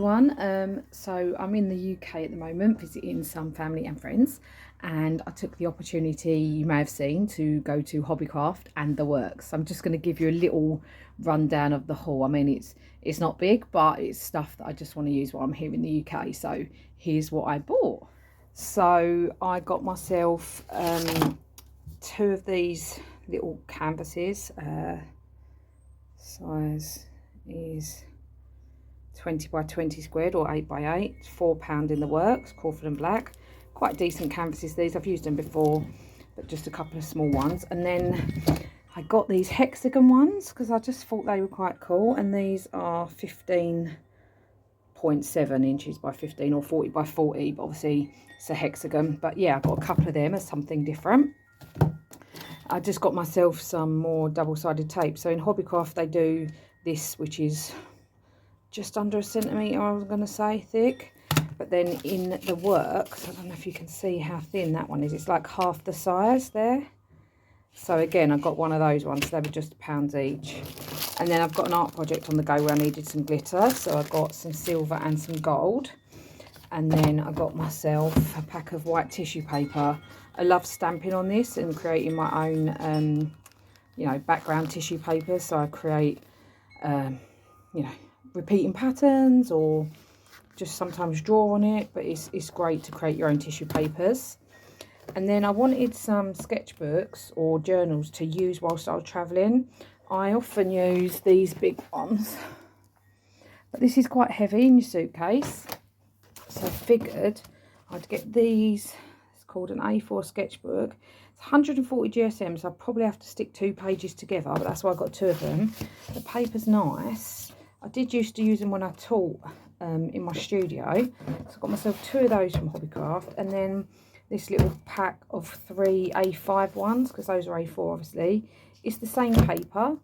everyone. So I'm in the UK at the moment visiting some family and friends, and I took the opportunity, you may have seen, to go to Hobbycraft and The Works. I'm just going to give you a little rundown of the haul. I mean, it's not big, but it's stuff that I just want to use while I'm here in the UK. So here's what I bought. So I got myself two of these little canvases. Size is 20 by 20 squared or 8 by 8, £4 in The Works, Crawford and Black. Quite decent canvases these, I've used them before, but just a couple of small ones. And then I got these hexagon ones because I just thought they were quite cool, and these are 15.7 inches by 15 or 40 by 40, but obviously it's a hexagon. But yeah, I got a couple of them as something different. I just got myself some more double-sided tape. So in Hobbycraft they do this, which is just under a centimetre, I was going to say, thick. But then in The Works, I don't know if you can see how thin that one is. It's like half the size there. So again, I got one of those ones. They were just £1 each. And then I've got an art project on the go where I needed some glitter. So I got some silver and some gold. And then I got myself a pack of white tissue paper. I love stamping on this and creating my own, you know, background tissue paper. So I create, you know, repeating patterns or just sometimes draw on it. But it's great to create your own tissue papers. And then I wanted some sketchbooks or journals to use whilst I was travelling. I often use these big ones, but this is quite heavy in your suitcase. So I figured I'd get these. It's called an A4 sketchbook. It's 140 GSM, so I'll probably have to stick 2 pages together, but that's why I got 2 of them. The paper's nice. I did used to use them when I taught in my studio. So I got myself 2 of those from Hobbycraft, and then this little pack of 3 A5 ones, because those are A4 obviously. It's the same paper,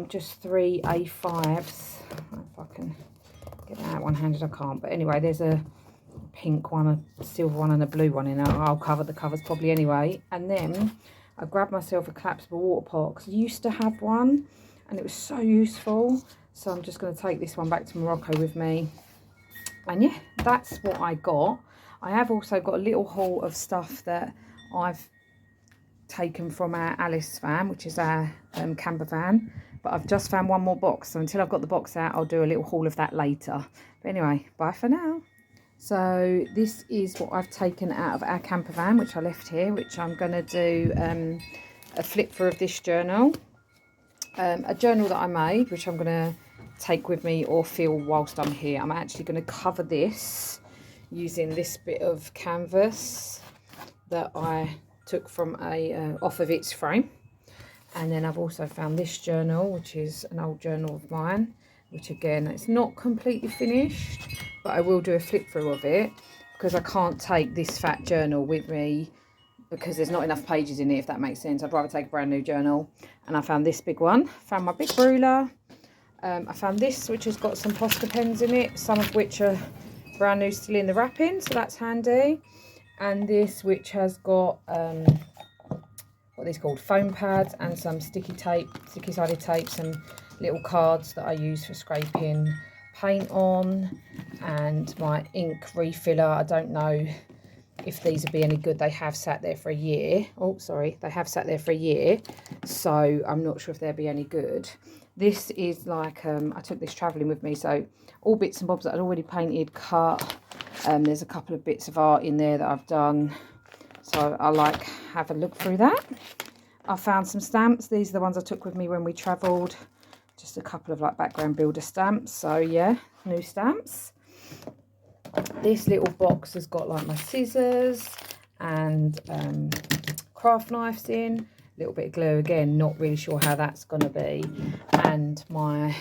just 3 A5s. If I can get that out one-handed, I can't. But anyway, there's a pink one, a silver one and a blue one in it. I'll cover the covers probably anyway. And then I grabbed myself a collapsible water pot, because I used to have one and it was so useful. So I'm just going to take this one back to Morocco with me. And yeah, that's what I got. I have also got a little haul of stuff that I've taken from our Alice van, which is our camper van. But I've just found one more box, so until I've got the box out, I'll do a little haul of that later. But anyway, bye for now. So this is what I've taken out of our camper van, which I left here, which I'm going to do a flip through of this journal. A journal that I made, which I'm going to take with me or fill whilst I'm here. I'm actually going to cover this using this bit of canvas that I took from off of its frame. And then I've also found this journal, which is an old journal of mine, which again, it's not completely finished, but I will do a flip through of it because I can't take this fat journal with me because there's not enough pages in it, if that makes sense. I'd rather take a brand new journal. And I found this big one, found my big ruler. I found this, which has got some poster pens in it, some of which are brand new, still in the wrapping, so that's handy. And this, which has got what these called, foam pads, and some sticky sided tape, some little cards that I use for scraping paint on, and my ink refiller. I don't know if these would be any good. They have sat there for a year. Oh, sorry, they have sat there for a year, so I'm not sure if they'll be any good. This is like, I took this travelling with me, so all bits and bobs that I'd already painted, cut. There's a couple of bits of art in there that I've done, so I like have a look through that. I found some stamps. These are the ones I took with me when we travelled. Just a couple of like background builder stamps. So yeah, new stamps. This little box has got like my scissors and craft knives in. A little bit of glue, again, not really sure how that's going to be. And my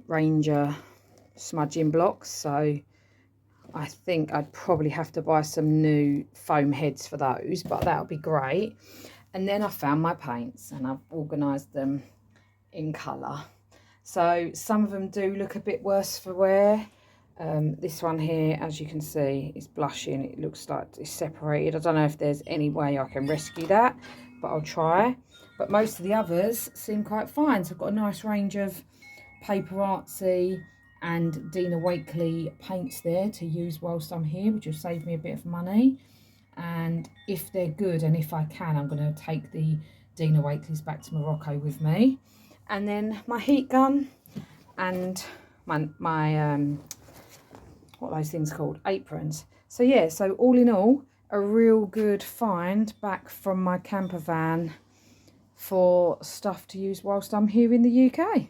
Ranger smudging blocks. So I think I'd probably have to buy some new foam heads for those, but that would be great. And then I found my paints and I've organised them in colour. So some of them do look a bit worse for wear. This one here, as you can see, is blushing. It looks like it's separated. I don't know if there's any way I can rescue that, but I'll try. But most of the others seem quite fine. So I've got a nice range of paper artsy and Dina Wakley paints there to use whilst I'm here, which will save me a bit of money. And if they're good, and if I can, I'm going to take the Dina Wakeleys back to Morocco with me. And then my heat gun and my what are those things called? Aprons. So yeah, so all in all, a real good find back from my camper van for stuff to use whilst I'm here in the UK.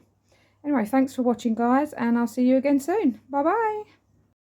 Anyway, thanks for watching, guys, and I'll see you again soon. Bye bye.